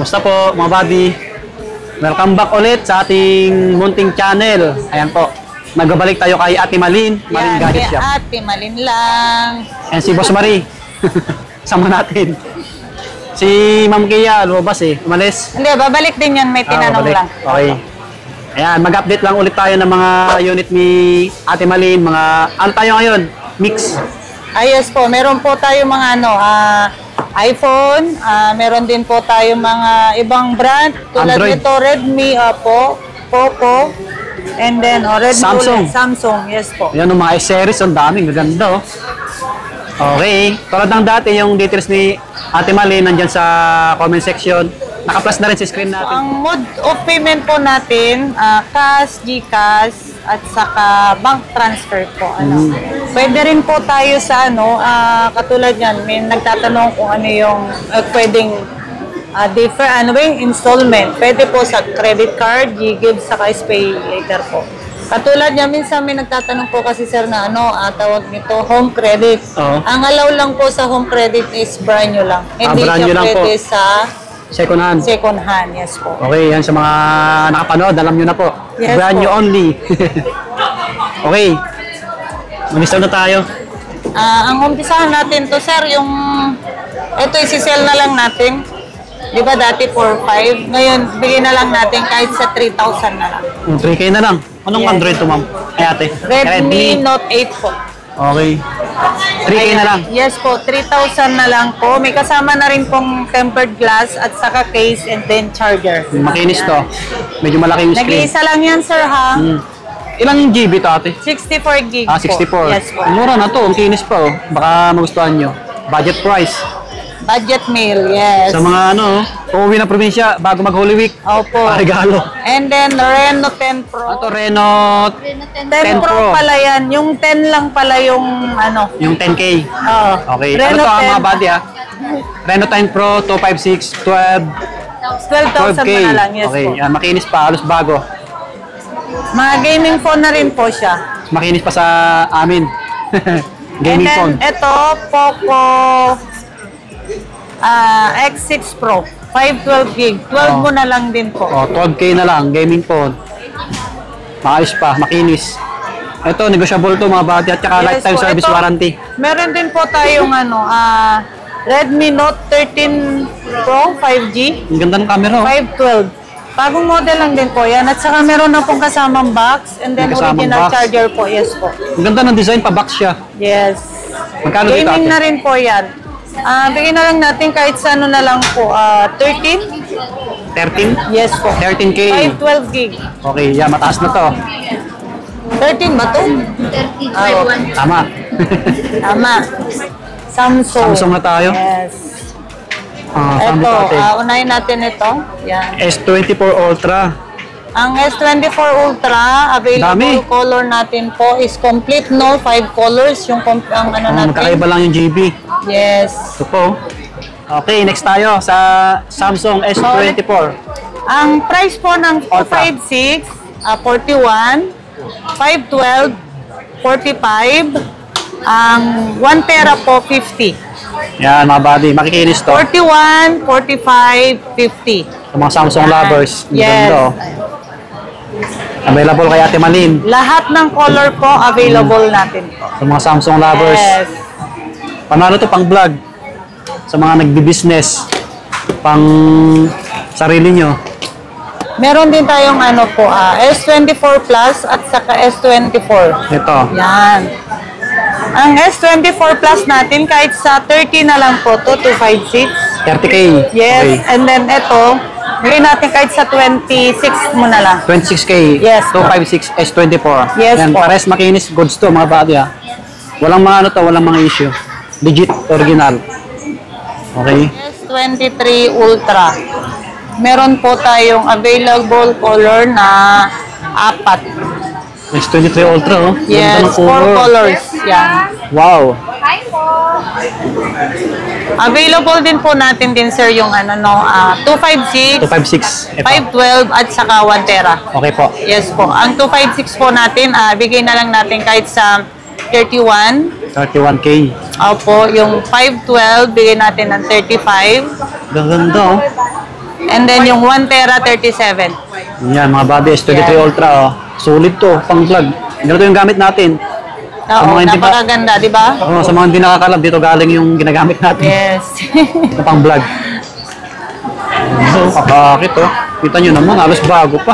Kamusta po mga buddy? Welcome back ulit sa ating munting channel. Ayan po, nagbabalik tayo kay Ate Malin. Malin Gadget Shop. Ate Malin lang. And si Boss Marie. Sama natin. Si Ma'am Kia, lumabas eh. Umalis. Hindi, babalik din yan. May tinanong lang. Okay. Ayan, mag-update lang ulit tayo ng mga unit ni Ate Malin. Mga, ano tayo ngayon? Mix. Ayos po, meron po tayo mga iPhone, meron din po tayo mga ibang brand tulad Android. nito Redmi, Poco, and then Redmi Samsung. ulit, Samsung, yes po. Ayan, yung mga S-series, ang daming, gaganda oh. Okay, tulad ng dati, yung details ni Ate Malin nandyan sa comment section. Naka-plus na rin sa screen natin. Ang mode of payment po natin, cash, GCash, at saka bank transfer po. Pwede rin po tayo sa katulad yan, may nagtatanong kung ano yung pwedeng installment. Pwede po sa credit card, GGive, saka Pay Later po. Katulad niya, minsan may nagtatanong po kasi sir na tawag nito, home credit. Ang allow lang po sa home credit is brand new lang. Hindi brand new siya lang pwede po. sa Second hand. second hand, yes po. Okay, yan sa mga nakapanood, alam nyo na po. Yes Brand po. new only. Okay. Mag-install na tayo. Ang umpisahan natin to sir, ito isi-sell na lang natin. Di ba dati 4,500? Ngayon, bigyan na lang natin kahit sa 3,000 na lang. 3K na lang. Anong Yes. Android to, ma'am? Ay, ate. Redmi Note 8 po. Okay. 3K na lang. Yes po, 3,000 na lang po. May kasama na rin pong tempered glass at saka case and then charger. Makinis to. Medyo malaking screen. Nag-iisa lang yan sir ha. Ilang GB to, ate? 64 gig 64. po. Yes po. Mura na to. Ang kinis pa, oh. Baka magustuhan nyo. Budget price. Budget meal, yes. Sa mga uuwi ng probinsya bago mag-Holy Week. Opo. Regalo. And then Reno 10 Pro. Ito, Reno 10 Pro pala yan. Yung 10 lang pala yung Yung 10K. Oo. Okay. Reno Ano to ang 10. mga buddy Reno 10 Pro, 256, 12, 12,000 12K. na lang, yes Okay, po. yan, makinis pa, halos bago. Mga gaming phone na rin po siya. Makinis pa sa amin. Gaming phone. And then, ito, Poco X6 Pro. 512 gig. 12 mo na lang din po. 12K na lang, gaming phone. Maayos pa, makinis. Ito, negotiable to mga buddy at saka Yes lifetime po. service Ito, warranty. Meron din po tayong Redmi Note 13 Pro 5G. Ang ganda ng camera. 512. Bagong model lang din po yan. At saka meron na pong kasamang box. And then May kasamang original box. charger po. Yes po. Ang ganda ng design, pa-box siya. Yes. Magkano dito, Gaming ate? na rin po yan. Bigyan na lang natin kahit sa na lang po. 13? 13? Yes po. 13K. 512 gig. Okay, yan, mataas na to. 13 ba to? 13.51. Tama. Tama. Samsung. Samsung na tayo. Yes. Samsung Ito, natin. unahin natin ito. Yan. S24 Ultra. Ang S24 Ultra, available Dami. color natin po is complete, no? 5 colors yung ang natin. Magkakaiba lang yung GB. Yes. Ito po. Okay, next tayo sa Samsung S24. Ang price po ng Ultra. 256, 41, 512, 45, ang 1 tera po 50. Yan mga buddy, makikinis to. 41, 45, 50. Sa mga Samsung lovers. Ang Yes. ganda, oh. Available kay Ate Malin. Lahat ng color po available natin po. Sa mga Samsung lovers. Yes. Panalo to pang vlog. Sa mga nagbi-business. Pang sarili nyo. Meron din tayong S24 Plus at saka S24. Ito. Yan. Ang S24 Plus natin kahit sa 30 na lang po to, 256. 30K. Yes. Okay. And then ito, bigyan natin kahit sa 26 mo na lang. 26K. Yes. 256 S24. Yes Yan, po. pares makinis goods to mga buddy Walang mga walang mga issue. Legit, original. Okay. S23 Ultra. Meron po tayong available color na 4. S23 Ultra, oh. Yes, Ganda ng 4 colors. Yan. Wow. Hi po. Available din po natin din sir yung 256, 256. Ito. 512 at saka 1 tera. Okay po. Yes po. Ang 256 po natin, bigay na lang natin kahit sa 31. 31K. Opo, yung 512, bigay natin ng 35. Ganda, oh. And then yung 1 tera 37. Yan, mga buddy, S23 Yan. Ultra, oh. Solid to, pang vlog. Ganito yung gamit natin. Oo, mga hindi pa- napakaganda, di ba? Oh, sa mga hindi nakakalam, dito galing yung ginagamit natin. Yes. Ito pang vlog. So, kakakit, oh. Kita nyo naman, halos bago pa.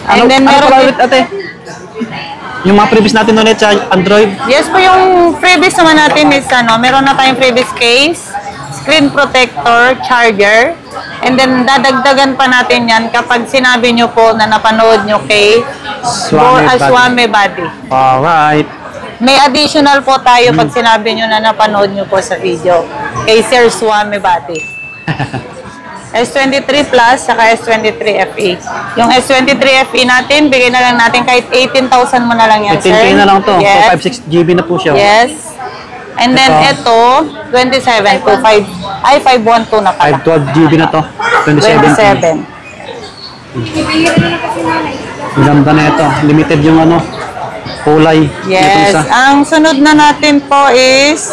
And then ano meron pala din- ulit, ate? Yung mga previous natin ulit sa Android. Yes po, yung freebies naman natin is meron na tayong freebies case, screen protector, charger, and then dadagdagan pa natin yan kapag sinabi nyo po na napanood nyo kay Swame Body. Body. Alright. May additional po tayo pag sinabi nyo na napanood nyo po sa video kay Sir Swame Body. S23 Plus saka S23 FE. Yung S23 FE natin, bigay na lang natin kahit 18,000 mo na lang yan, 15K sir. na lang to. Yes. So, 56 GB na po siya. Yes. And then ito, 27 to 5, ay 512 na pala. 512 GB na to. 27. 27. Ang ganda na ito. Limited yung ano, kulay. Yes. Ito isa. Ang sunod na natin po is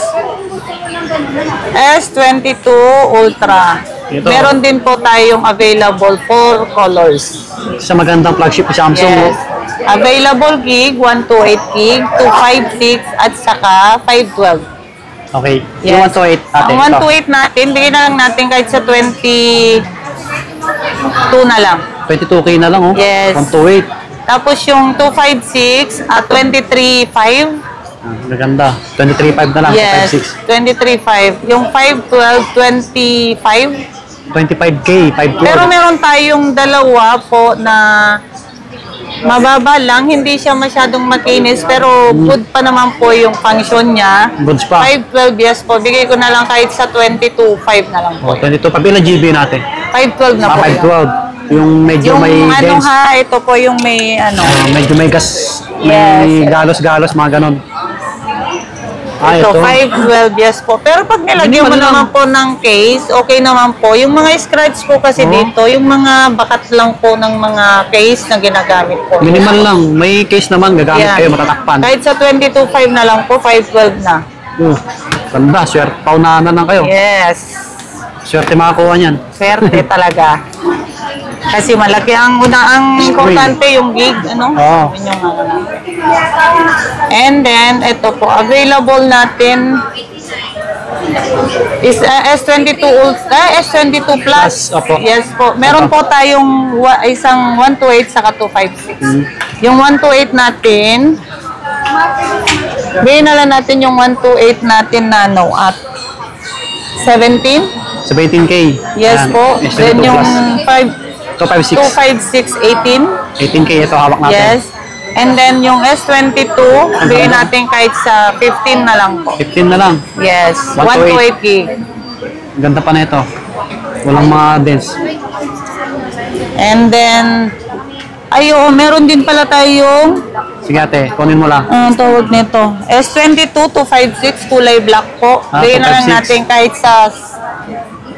S22 Ultra. Ito. Meron din po tayong available 4 colors. Sa magandang flagship sa Samsung. Yes. Oh. Available gig, 128 gig, 256 at saka 512. Okay. Yes. Yung 128 ate. Ang 128 natin, bigyan na lang natin kahit sa 22 na lang. 22K na lang, oh. Yes. 128. Tapos yung 256 at 23.5. Maganda. 23.5 na lang. Yes, 56. 23.5. Yung 512, 25. 25K. 512. Pero meron tayong dalawa po na mababa lang. Hindi siya masyadong makinis. Pero good pa naman po yung function niya. Goods pa. 512, yes po. Bigay ko na lang kahit sa 22.5 na lang po. Oh, 22. Pabila GB natin. 512 na po yan. 512. Yung medyo Yung may ano dense. ha, ito po yung may ano. Medyo may gas. Yes. May galos-galos, mga ganon. Ito, 512, yes po. Pero pag nilagyan mo Minimal lang. naman po ng case, okay naman po. Yung mga scratch po kasi dito, yung mga bakat lang po ng mga case na ginagamit po. Minimal lang. May case naman, gagamit Yan. kayo, matatakpan. Kahit sa 22.5 na lang po, 512 na. Ganda, swerte. Paunahan na lang kayo. Yes. Swerte makakuha niyan. Swerte talaga. Kasi malaki ang importante yung gig, ano? Oo. Yun yung ano. And then, ito po, available natin is S22 Ultra, S22 Plus. Plus, opo. Yes po. Meron po tayong isang 128 saka 256. Yung 128 natin, bigyan na lang natin yung 128 natin nano at 17. 17K. Yes Yan. po. S22 Then yung Plus. 256. 256, 18. 18K ito hawak natin. Yes. And then yung S22, bigyan natin kahit sa 15 na lang po. 15 na lang. Yes. 128. 128 gig. Ganda pa na ito. Walang mga dense. And then, ayo, meron din pala tayong, Sige ate, kunin mo lang. ang tawag nito, S22 256, kulay black po. Bigyan na lang 256. natin kahit sa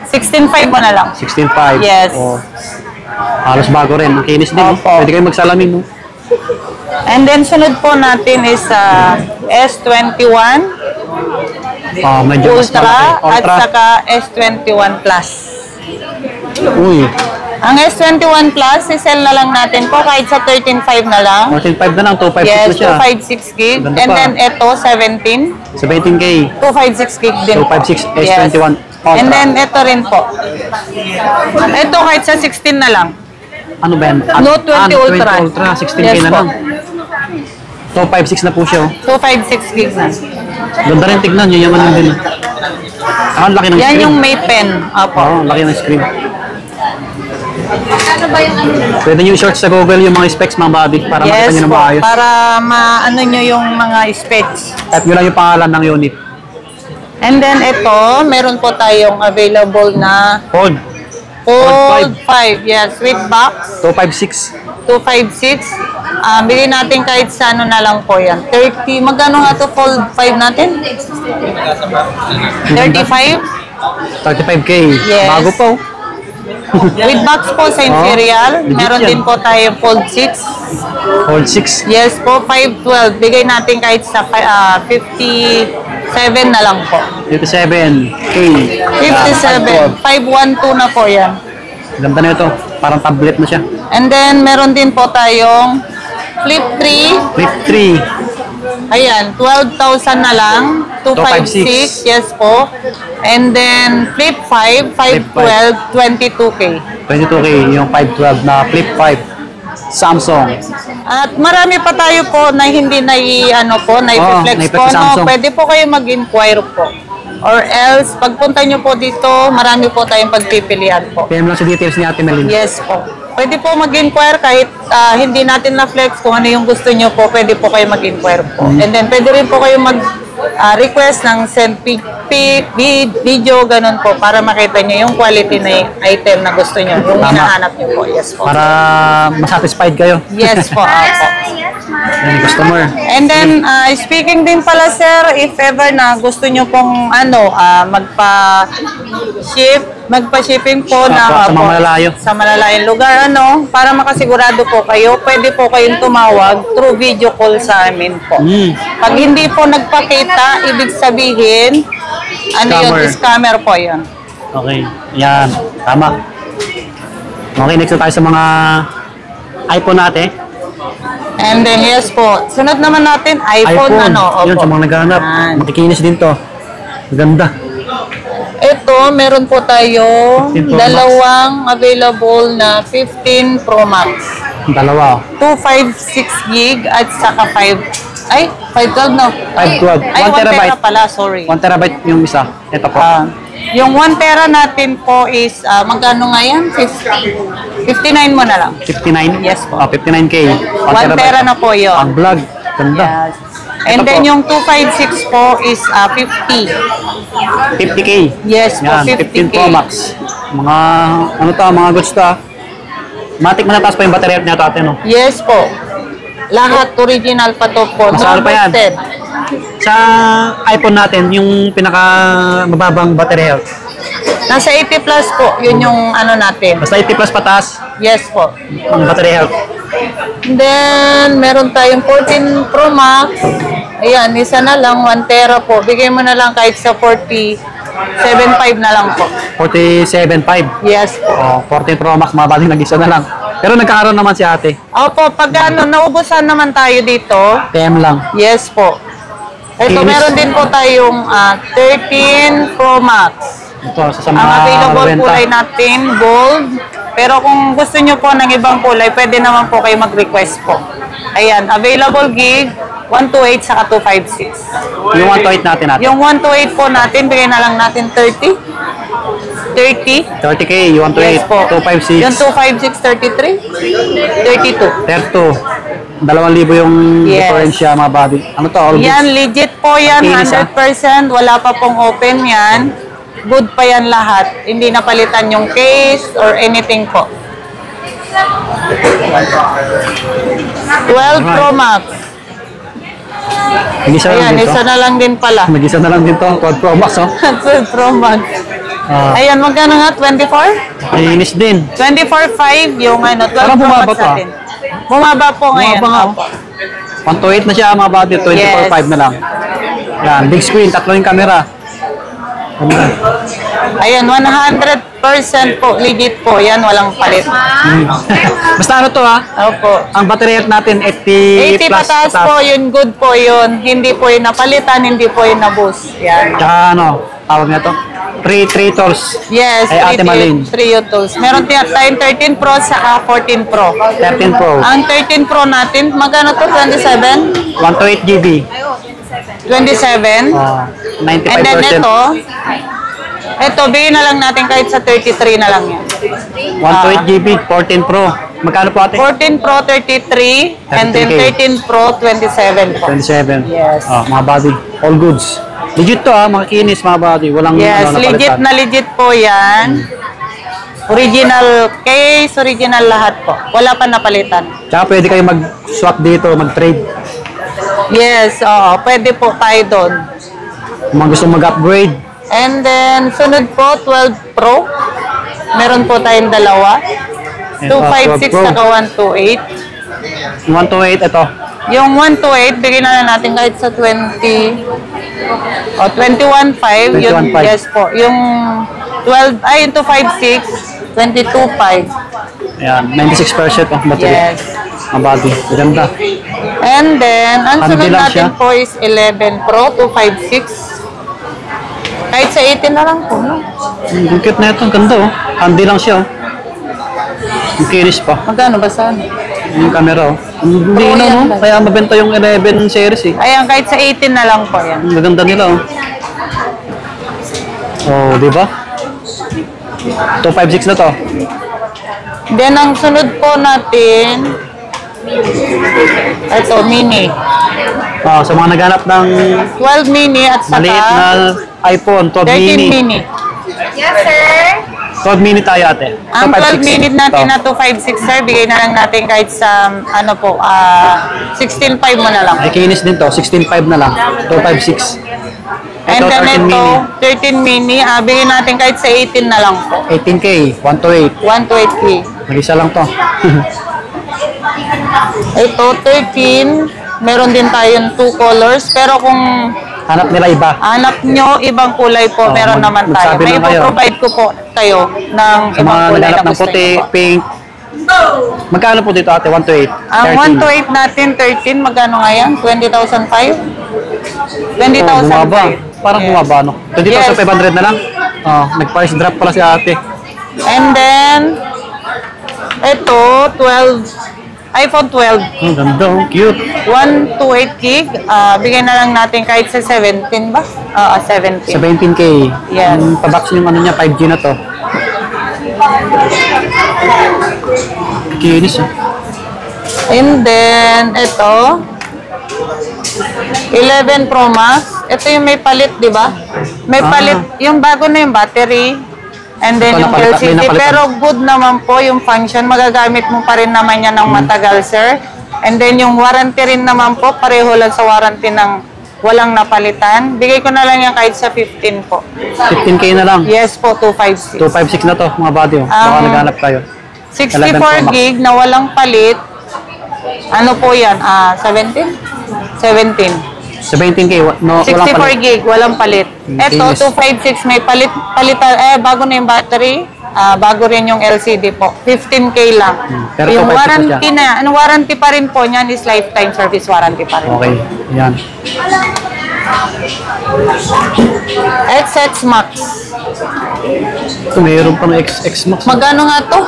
16.5 mo na lang. 16.5. Yes. Oh. Halos bago rin. Ang kinis din. Oh. Opo. Pwede kayo magsalamin. No? And then, sunod po natin is S21 Medyo mas Ultra malaki. at saka S21 Plus. Uy. Ang S21 Plus, i-sell na lang natin po kahit sa 13.5 na lang. 14.5 na lang. 256 Yes, na siya. 256 gig. Ganda And pa. then ito, 17. 17K. 256 gig din po. 256 Yes. S21 Ultra. And then ito rin po. Ito kahit sa 16 na lang. Ano ba yan? Note 20 Ultra. 20 Ultra. 16K Yes na po. lang. 256 na po siya. Oh. 256 gig na. Ganda rin tignan. Yun yaman din. Ang laki ng Yan screen. yung May Pen. Opo. Oo, ang laki ng screen. Ano ba yung ano nila? Pwede nyo i-search sa Google yung mga specs, mga buddy, para makita Yes nyo na po. maayos. Para maano nyo yung mga specs. Type nyo lang yung pangalan ng unit. And then ito, meron po tayong available na Fold. Fold 5. Yes, with box. 256. 256. Bili natin kahit sa ano na lang po yan. 30. Magkano nga to Fold 5 natin? 35? 35K. Yes. Bago po. With box po sa Imperial. legit Meron yan. din po tayong Fold 6. Fold 6. Yes po, 512. Bigay natin kahit sa 50 7 na lang po. 57K. 57. 512 na po yan. Ganda na ito. Parang tablet na siya. And then, meron din po tayong Flip 3. Flip 3. Ayan, 12,000 na lang. 256. Yes po. And then, Flip 5. 512. 22K. 22K. Yung 512 na Flip 5. Samsung. At marami pa tayo po na hindi na-flex po. No? Pwede po kayo mag-inquire po. Or else, pagpunta nyo po dito, marami po tayong pagpipilian po. PM lang sa details ni Ate Melin. Yes po. Pwede po mag-inquire kahit hindi natin na-flex kung ano yung gusto nyo po, pwede po kayo mag-inquire po. And then, pwede rin po kayo mag-request ng send pic, video, ganun po, para makita nyo yung quality na item na gusto nyo, yung hinahanap nyo po. Yes po. Para masatisfied kayo. Yes po. Opo. Yung customer. And then, speaking din pala, sir, if ever na gusto nyo pong magpa-shipping po Sa mga malalayo. Sa malalayong lugar, para makasigurado po kayo, pwede po kayong tumawag through video call sa amin po. Pag hindi po nagpakita, ibig sabihin, scammer po yun. Okay, yan. Tama. Okay, next na tayo sa mga iPhone natin. And then, yes po. Sunod naman natin, iPhone. Yun, sa mga naghahanap. Makikinis din to. Maganda. Ito, meron po tayo 15 Pro Max. dalawang available na 15 Pro Max. Dalawa. 256 gig at saka 512 no? 512. Ay, 1 1 terabyte. tera pala, sorry. 1 terabyte yung isa. Ito po. Yung 1 tera natin po is, magkano nga yan? 59 mo na lang. 59? Yes po. 59K. 1 tera na po yun. Ang vlog. Ganda. Yes. And Ito then po. yung 256 po is 50. 50K. Yes po, Yan, 50K. 15 Pro Max. Mga, mga goods to Matic mo na taas pa yung battery health niya ate, no? Yes po. Lahat original pa to po. Masahal pa yan. boosted. Sa iPhone natin, yung pinaka mababang battery health. Nasa 80 plus po, yun yung natin. Basta 80 plus pataas, Yes po. ang battery health. Then, meron tayong 14 Pro Max. Ayan, isa na lang, 1 tera po. Bigay mo na lang kahit sa 47.5 na lang po. 47.5. Yes po. 14 Pro Max, mga baling nag-isa na lang. Pero nagkakaroon naman si ate. Opo, pag naubusan naman tayo dito, TM lang. yes po. Ito, Kinis. meron din po tayong 13 Pro Max. Ito, sa Ang mga available renta. kulay natin, gold. Pero kung gusto nyo po ng ibang kulay, pwede naman po kayo mag-request po. Ayan, available gig, 128 saka 256. Yung 128 natin ate. Yung 128 po natin, bigay na lang natin 30. 30. 30K, yung 128, Yes po. 256. Yung 256, 33. 32. 32. 2,000 yung Yes. differensya mga body. Ano to? All Yan, goods? legit po yan, Kinis, 100%. Wala pa pong open yan. Good pa yan lahat. Hindi napalitan yung case or anything po. 12 Pro Max. Mag-isa lang Ayan, din to. isa na lang din pala. Mag-isa na lang din to. 12 Pro Max, oh. 12 Pro Max. Ayan, magkano nga? 24? Linis din. 24.5 yung 12 Parang Pro bumaba Max to, natin. Bumaba po ngayon. Bumaba nga. 128 na siya mga body. 24.5 na lang. Yan, big screen. Tatlo yung camera. Ganda. Ayan, 100% po. Legit po. Yan, walang palit. Basta ano to ha? Opo. Ang battery health natin 80 80 plus pataas po, yun good po yun. Hindi po yun napalitan, hindi po yun na-boost. Yan. Tsaka ano, tawag na to? 3 tools. Yes, Ay, Ate Malin. 3 tools. Meron tayong 13 Pro saka 14 Pro. 13 Pro. Ang 13 Pro natin, magkano to? 27? 128 GB. 27? 95%. And then ito, bigyan na lang natin kahit sa 33 na lang yan. 128 GB, 14 Pro. Magkano po ate? 14 Pro, 33. And then 13 Pro, 27 po. 27. Yes. Mga body. All goods. Legit to ha, mga kinis mga body. Walang Yes, napalitan. legit na legit po yan. Original case, original lahat po. Wala pa napalitan. Tsaka pwede kayo mag-swap dito, mag-trade. Yes, oo. Pwede po tayo doon. Kung mga gusto mag-upgrade. And then, sunod po, 12 Pro. Meron po tayong dalawa. 256 Pro. saka 128. 128 ito. Yung 128, bigyan na lang natin kahit sa 20. O, 21.5. 21.5. Yes po. Yung 12, yung 256, 22.5. Ayan, 96% ang battery. Yes. Ang body. Maganda. And then, ang Handy sunod lang natin siya. po is 11 Pro, 256. Kahit sa 18 na lang po, no? Ang cute na ito. Ang ganda oh. Handy lang siya oh. Ang kinis pa. Magkano ba sana? Yung camera oh. Hindi Pro na yan, no. guys. Kaya mabenta yung 11 series eh. Ayan, kahit sa 18 na lang po yan. Ang gaganda nila oh. Oh, di ba? 256 na to. Then, ang sunod po natin, ito, mini. Oh, sa mga naghanap ng 12 mini at saka maliit na iPhone, 12 13 mini. mini. Yes, sir. 12 mini tayo ate. Ang 12 256. minute natin Ito. na 256, sir, bigay na lang natin kahit sa, 16.5 mo na lang. Ay, kinis din to. 16.5 na lang. 256. And Ito, then 13 ito, mini. 13 mini, bigay natin kahit sa 18 na lang po. 18K, 1 to 8. 1 to 8K. Mag-isa lang to. Ito, 13. Meron din tayong 2 colors. Pero kung Hanap nila iba. hanap nyo, ibang kulay po, Oh, meron naman tayo. magsabi May lang kayo. provide ko po kayo ng Sa ibang mga kulay naghanap na ng gusto puti, nyo po. pink. Magkano po dito ate? 1 to 8? Ang 1 to 8 natin, 13, magkano nga yan? 20,005? 20,005. Bumaba. Parang Yes. bumaba, no? 20,500 na lang. Oh, nag-price drop pala si ate. And then, ito, 12, iPhone 12. Ang ganda, oh. Cute. 128 gig. Bigyan na lang natin kahit sa 17 ba? 17. 17K. Yes. Yung pabox yung ano niya, 5G na to. Kinis, oh. And then, ito, 11 Pro Max. Ito yung may palit, di ba? May palit, yung bago na yung battery. And then Ito, yung napalitan- may LCD. napalitan. Pero good naman po yung function. Magagamit mo pa rin naman yan ng matagal, sir. And then yung warranty rin naman po, pareho lang sa warranty ng walang napalitan. Bigay ko na lang yan kahit sa 15 po. 15K na lang. Yes po, 256. 256 na to, mga body, oh. Baka naghanap tayo. 11 Pro 64 Max. gig na walang palit. Ano po yan? 17? 17. 17K, no, walang 64 palit. gig, walang palit. Ito, Kinis. 256, may palitan, bago na yung battery, bago rin yung LCD po. 15K lang. Pero Yung 256 warranty ang warranty pa rin po niyan is lifetime service warranty pa rin. Okay, yan. XX Max. Ito, mayroon pa ng XX Max. Magkano nga to?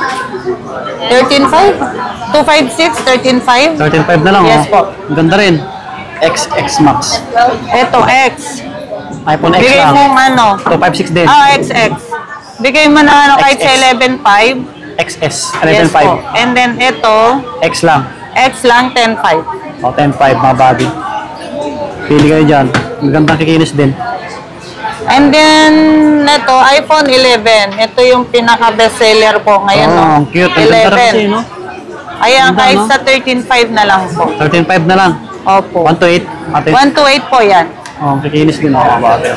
13.5? 256, 13.5? 13.5 na lang, Yes oh. po. Ang ganda rin. XX Max. Ito, X. iPhone X Bigay lang. mong ano? 256 din. XX. Bigay mo na ano kahit sa XS. 11.5. XS, Yes 11.5. po. And then ito, X lang. X lang, 10.5. O, 10.5, mga body. Pili kayo dyan. Magandang kikinis din. And then, ito, iPhone 11. Ito yung pinaka-best seller po ngayon. Oh, no? ang cute. Ang ganda rin kasi, no? Ayan, Ganda, kahit no? sa 13.5 na lang po. 13.5 na lang. Opo. 1 to 8. Ate. 1 to 8 po yan. Oh, kikinis din, mga body.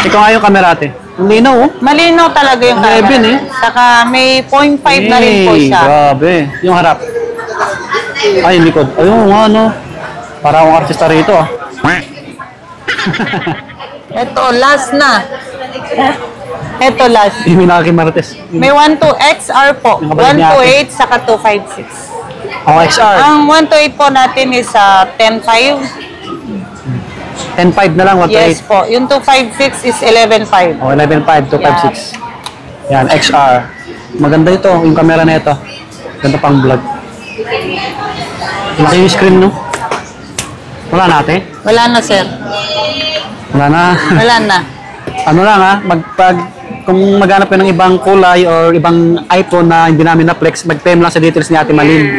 Ikaw nga yung camera, ate. Ang linaw, oh. Malinaw talaga yung 11 camera. eh. Saka may 0.5 na rin po Hey, siya. grabe. Yung harap. Ay, yung likod. Ayun, nga, no? Para akong artista rito, ah. Ito, last na. Ito, last. Yung Minaki Martes. May 1 to XR po. Yung 1 kabalik ni to ate. 8, saka 256. Ako XR. Ang 1 to 8 po natin is 10.5. 10.5 na lang, 1 to 8. Yes po. Yung 256 is 11.5. O, 11.5 to 5.6. Yan, XR. Maganda ito, yung camera na ito. Ganda pang vlog. Laki yung screen, no? Wala na, ate? Wala na, sir. Wala na. Wala na. Ano lang, ha? Kung maghanap kayo ng ibang kulay or ibang iPhone na hindi namin na-flex, mag-PM lang sa details ni Ate Malin.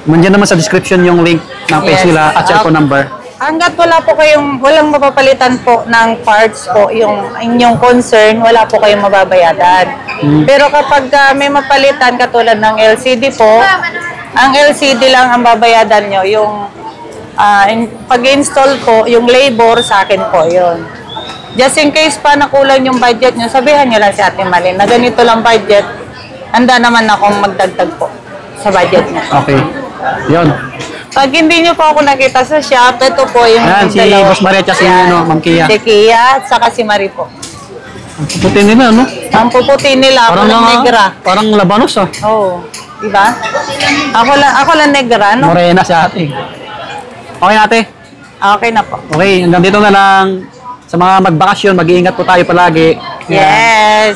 Nandiyan naman sa description yung link ng page Yes. nila at cellphone number. Hanggat walang mapapalitan po ng parts po, yung inyong concern, wala po kayong mababayadan. Pero kapag may mapalitan katulad ng LCD po, ang LCD lang ang babayadan nyo. Yung pag-install po, yung labor sa akin po yun. Just in case pa nakulang yung budget nyo, sabihan nyo lang si Ate Malin na ganito lang budget, handa naman akong magdagdag po sa budget nyo. Okay. Yun. Pag hindi nyo po ako nakita sa shop, ito po yung Ayan, si dalawa. Boss Maria at si Ma'am Kia. Si Kia at saka si Marie po. Ang puputi nila, no? Ang puputi nila, ako lang negra. Parang labanos, ah. Oo. Diba? Ako lang negra, no? Morena si ate. Okay, ate. Okay na po. Okay, hanggang dito na lang. Sa mga magbakasyon, mag-iingat po tayo palagi. Yes.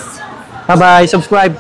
Bye-bye. Subscribe.